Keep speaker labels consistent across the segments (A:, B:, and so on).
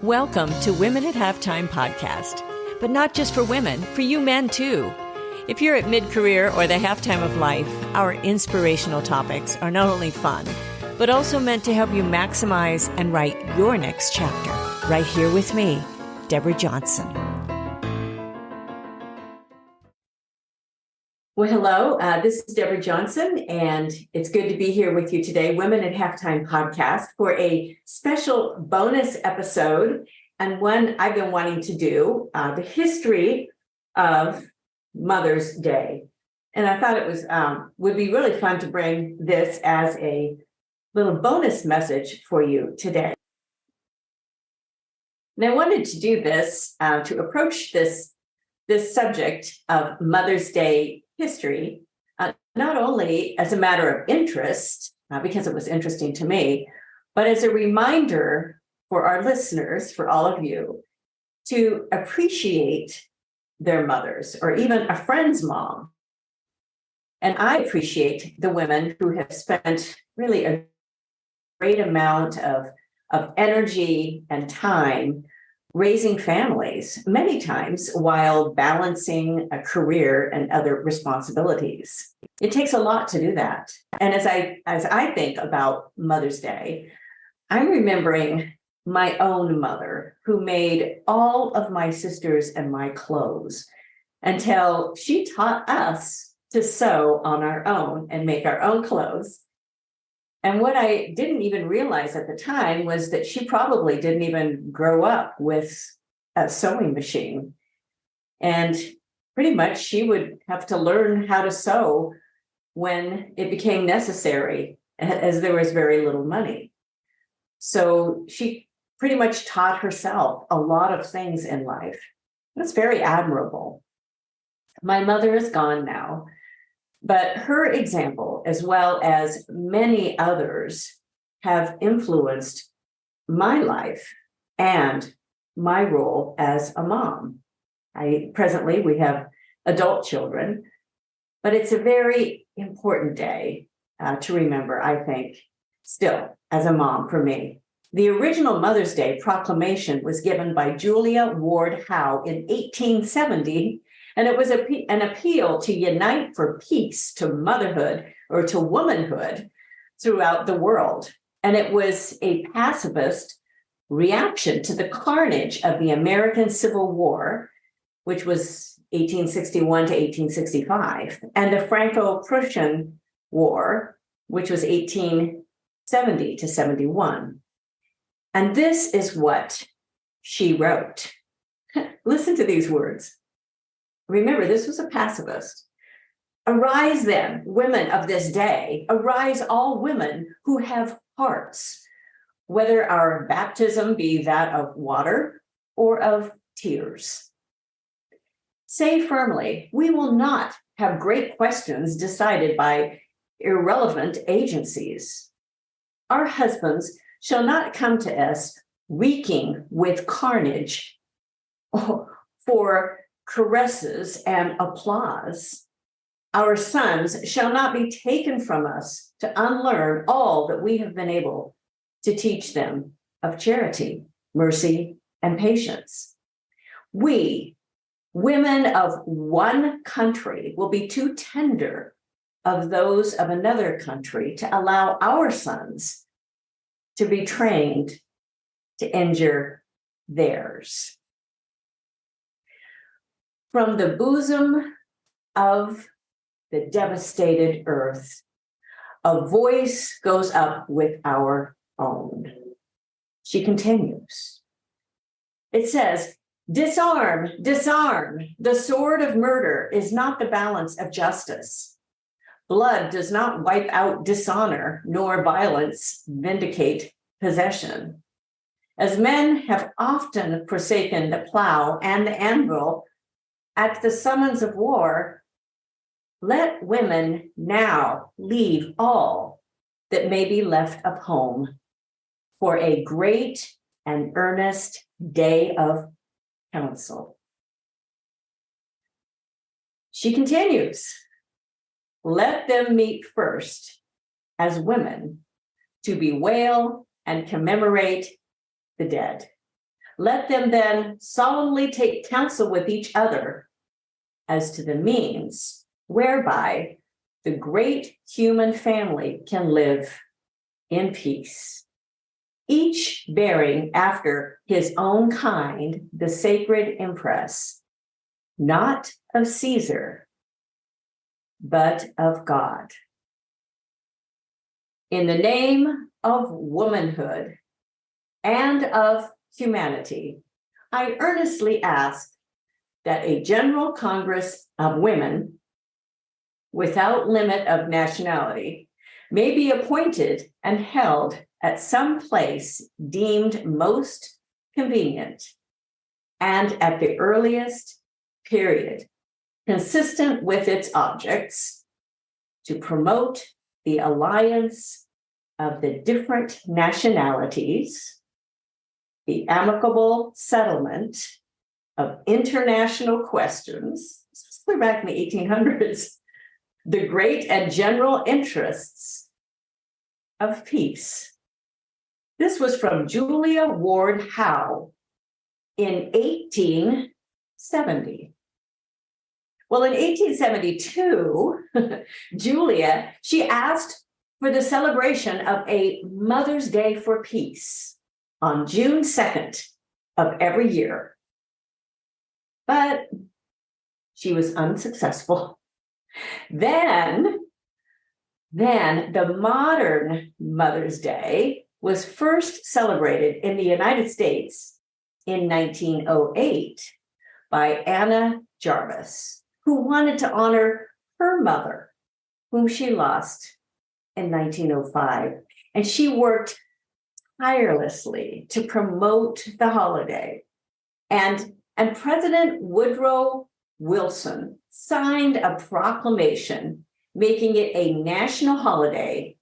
A: Welcome to Women at Halftime podcast, but not just for women, for you men too. If you're at mid-career or the halftime of life, our inspirational topics are not only fun, but also meant to help you maximize and write your next chapter. Right here with me, Deborah Johnson. Well, hello, this is Deborah Johnson, and it's good to be here with you today, Women at Halftime podcast, for a special bonus episode, and one I've been wanting to do, the history of Mother's Day. And I thought it was would be really fun to bring this as a little bonus message for you today. And I wanted to do this to approach this subject of Mother's Day history, not only as a matter of interest, because it was interesting to me, but as a reminder for our listeners, for all of you, to appreciate their mothers or even a friend's mom. And I appreciate the women who have spent really a great amount of energy and time raising families, many times while balancing a career and other responsibilities. It takes a lot to do that. And as I think about Mother's Day, I'm remembering my own mother, who made all of my sisters and my clothes until she taught us to sew on our own and make our own clothes. And what I didn't even realize at the time was that she probably didn't even grow up with a sewing machine. And pretty much she would have to learn how to sew when it became necessary, as there was very little money. So she pretty much taught herself a lot of things in life. That's very admirable. My mother is gone now. But her example, as well as many others, have influenced my life and my role as a mom. Presently, we have adult children, but it's a very important day to remember, I think, still, as a mom for me. The original Mother's Day Proclamation was given by Julia Ward Howe in 1870. And it was an appeal to unite for peace, to motherhood, or to womanhood throughout the world. And it was a pacifist reaction to the carnage of the American Civil War, which was 1861 to 1865, and the Franco-Prussian War, which was 1870 to 71. And this is what she wrote. Listen to these words. Remember, this was a pacifist. Arise then, women of this day, arise all women who have hearts, whether our baptism be that of water or of tears. Say firmly, we will not have great questions decided by irrelevant agencies. Our husbands shall not come to us reeking with carnage for caresses and applause. Our sons shall not be taken from us to unlearn all that we have been able to teach them of charity, mercy, and patience. We, women of one country, will be too tender of those of another country to allow our sons to be trained to injure theirs. From the bosom of the devastated earth, a voice goes up with our own. She continues. It says, disarm, disarm. The sword of murder is not the balance of justice. Blood does not wipe out dishonor, nor violence vindicate possession. As men have often forsaken the plow and the anvil, at the summons of war, let women now leave all that may be left of home for a great and earnest day of counsel. She continues, let them meet first as women to bewail and commemorate the dead. Let them then solemnly take counsel with each other as to the means whereby the great human family can live in peace, each bearing after his own kind the sacred impress, not of Caesar, but of God. In the name of womanhood and of humanity, I earnestly ask that a General Congress of Women, without limit of nationality, may be appointed and held at some place deemed most convenient and at the earliest period, consistent with its objects, to promote the alliance of the different nationalities, the amicable settlement of international questions, especially back in the 1800s, the great and general interests of peace. This was from Julia Ward Howe in 1870. Well, in 1872, Julia, she asked for the celebration of a Mother's Day for Peace on June 2nd of every year. But she was unsuccessful. Then the modern Mother's Day was first celebrated in the United States in 1908 by Anna Jarvis, who wanted to honor her mother, whom she lost in 1905. And she worked tirelessly to promote the holiday. And President Woodrow Wilson signed a proclamation making it a national holiday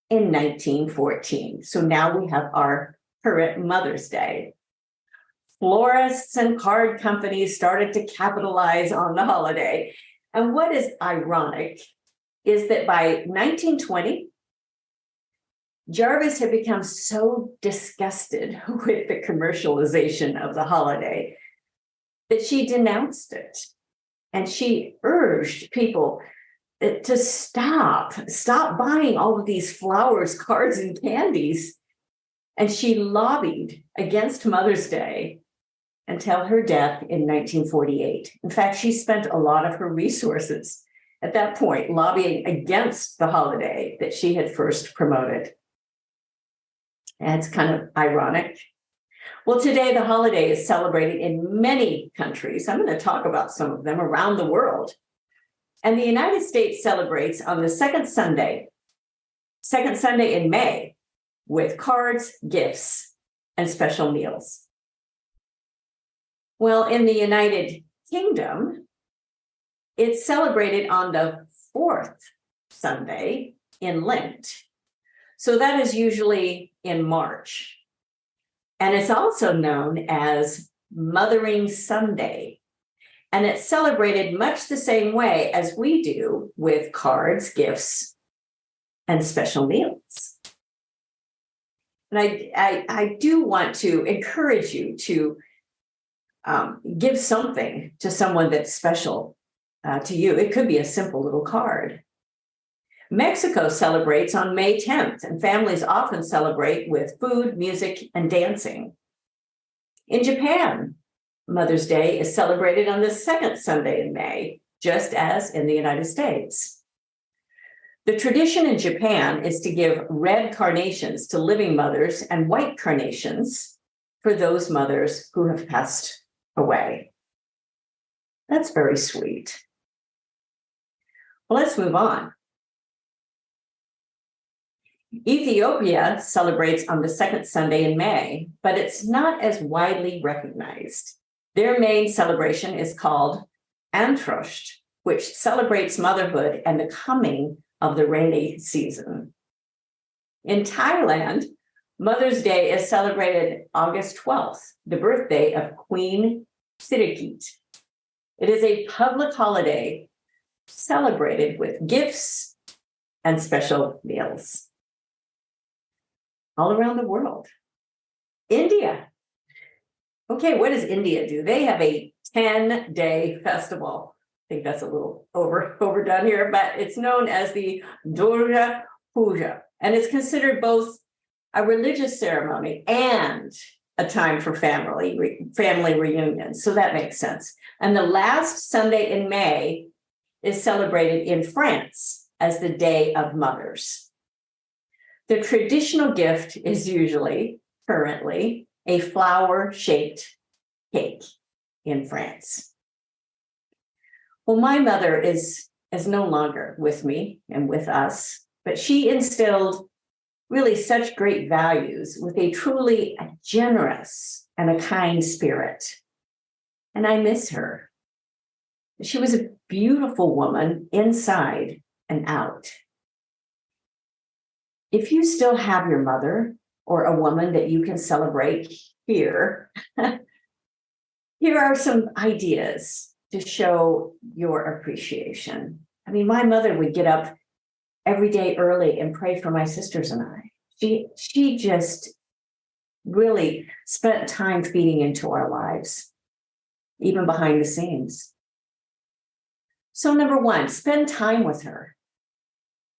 A: in 1914. So now we have our current Mother's Day. Florists and card companies started to capitalize on the holiday. And what is ironic is that by 1920, Jarvis had become so disgusted with the commercialization of the holiday that she denounced it. And she urged people to stop buying all of these flowers, cards, and candies. And she lobbied against Mother's Day until her death in 1948. In fact, she spent a lot of her resources at that point lobbying against the holiday that she had first promoted. And it's kind of ironic. Well, today the holiday is celebrated in many countries. I'm going to talk about some of them around the world. And the United States celebrates on the second Sunday in May, with cards, gifts, and special meals. Well, in the United Kingdom, it's celebrated on the fourth Sunday in Lent. So that is usually in March. And it's also known as Mothering Sunday. And it's celebrated much the same way as we do, with cards, gifts, and special meals. And I do want to encourage you to give something to someone that's special to you. It could be a simple little card. Mexico celebrates on May 10th, and families often celebrate with food, music, and dancing. In Japan, Mother's Day is celebrated on the second Sunday in May, just as in the United States. The tradition in Japan is to give red carnations to living mothers and white carnations for those mothers who have passed away. That's very sweet. Well, let's move on. Ethiopia celebrates on the second Sunday in May, but it's not as widely recognized. Their main celebration is called Antrosht, which celebrates motherhood and the coming of the rainy season. In Thailand, Mother's Day is celebrated August 12th, the birthday of Queen Sirikit. It is a public holiday celebrated with gifts and special meals. All around the world. India. Okay, what does India do? They have a 10-day festival. I think that's a little overdone here, but it's known as the Durga Puja. And it's considered both a religious ceremony and a time for family reunions. So that makes sense. And the last Sunday in May is celebrated in France as the Day of Mothers. The traditional gift is usually, currently, a flower-shaped cake in France. Well, my mother is no longer with me and with us, but she instilled really such great values with a truly generous and a kind spirit. And I miss her. She was a beautiful woman inside and out. If you still have your mother or a woman that you can celebrate here, here are some ideas to show your appreciation. I mean, my mother would get up every day early and pray for my sisters and I. She just really spent time feeding into our lives, even behind the scenes. So number one, spend time with her.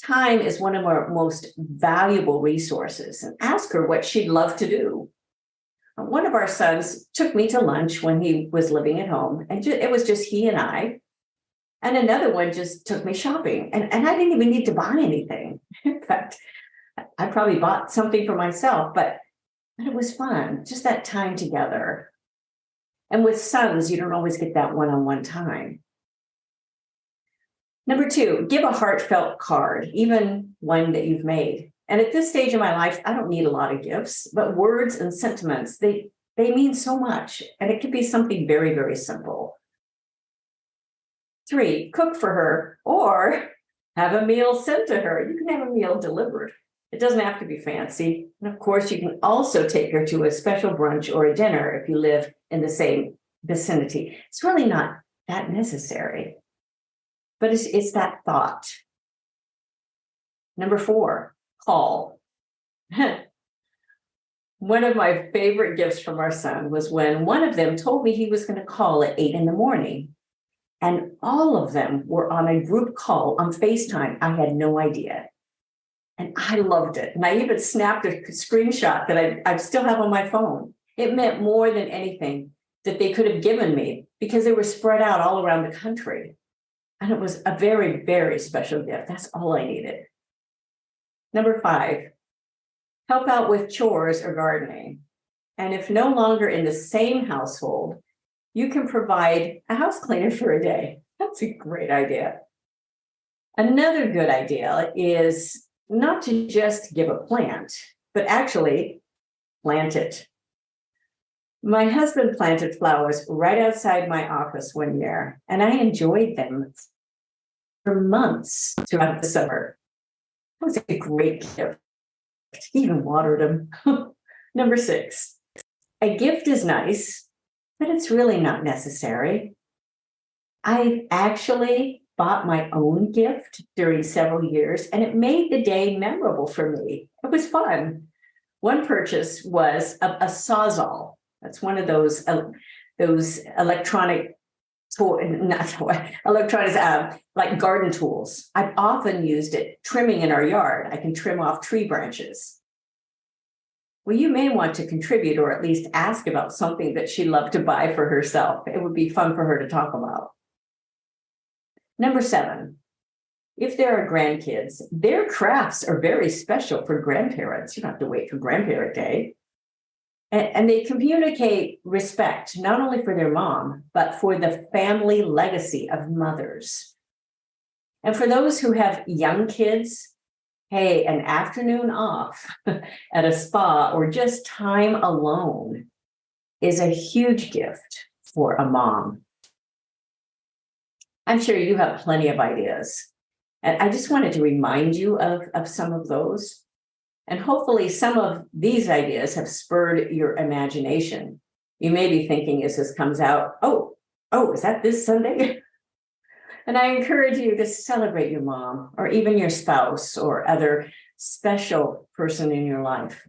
A: Time is one of our most valuable resources, and ask her what she'd love to do. One of our sons took me to lunch when he was living at home, and it was just he and I. And another one just took me shopping, and I didn't even need to buy anything. In fact, I probably bought something for myself, but it was fun, just that time together. And with sons, you don't always get that one-on-one time. Number two, give a heartfelt card, even one that you've made. And at this stage of my life, I don't need a lot of gifts, but words and sentiments, they mean so much. And it could be something very, very simple. Three, cook for her or have a meal sent to her. You can have a meal delivered. It doesn't have to be fancy. And of course, you can also take her to a special brunch or a dinner if you live in the same vicinity. It's really not that necessary, but it's that thought. Number four, call. One of my favorite gifts from our son was when one of them told me he was going to call at 8 a.m. And all of them were on a group call on FaceTime. I had no idea. And I loved it. And I even snapped a screenshot that I still have on my phone. It meant more than anything that they could have given me because they were spread out all around the country. And it was a very, very special gift. That's all I needed. Number five, help out with chores or gardening. And if no longer in the same household, you can provide a house cleaner for a day. That's a great idea. Another good idea is not to just give a plant, but actually plant it. My husband planted flowers right outside my office one year, and I enjoyed them for months throughout the summer. That was a great gift. He even watered them. Number six, a gift is nice, but it's really not necessary. I actually bought my own gift during several years, and it made the day memorable for me. It was fun. One purchase was a Sawzall. That's one of those electronic like garden tools. I've often used it trimming in our yard. I can trim off tree branches. Well, you may want to contribute or at least ask about something that she'd love to buy for herself. It would be fun for her to talk about. Number seven, if there are grandkids, their crafts are very special for grandparents. You don't have to wait for Grandparent Day. And they communicate respect, not only for their mom, but for the family legacy of mothers. And for those who have young kids, hey, an afternoon off at a spa or just time alone is a huge gift for a mom. I'm sure you have plenty of ideas. And I just wanted to remind you of some of those. And hopefully some of these ideas have spurred your imagination. You may be thinking as this comes out, oh, is that this Sunday? And I encourage you to celebrate your mom or even your spouse or other special person in your life.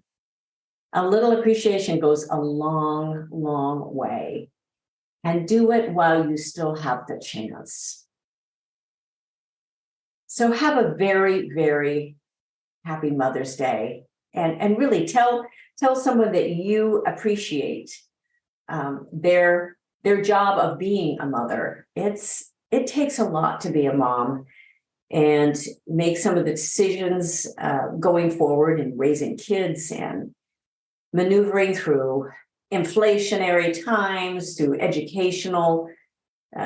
A: A little appreciation goes a long, long way. And do it while you still have the chance. So have a very, very happy Mother's Day. And really tell someone that you appreciate their job of being a mother. It takes a lot to be a mom and make some of the decisions going forward and raising kids and maneuvering through inflationary times, through educational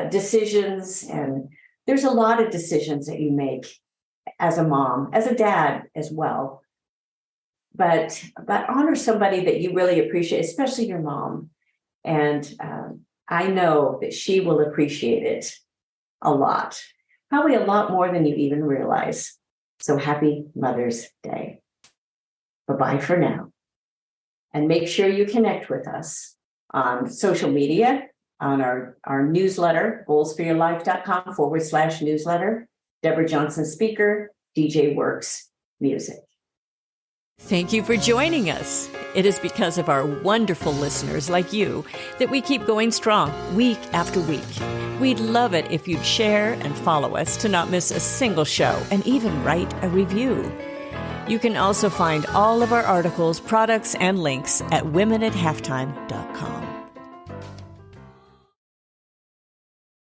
A: decisions. And there's a lot of decisions that you make as a mom, as a dad as well. But honor somebody that you really appreciate, especially your mom. And I know that she will appreciate it a lot, probably a lot more than you even realize. So happy Mother's Day. Bye-bye for now. And make sure you connect with us on social media, on our newsletter, goalsforyourlife.com/newsletter, Deborah Johnson speaker, DJ Works Music.
B: Thank you for joining us. It is because of our wonderful listeners like you that we keep going strong week after week. We'd love it if you'd share and follow us to not miss a single show and even write a review. You can also find all of our articles, products, and links at womenathalftime.com.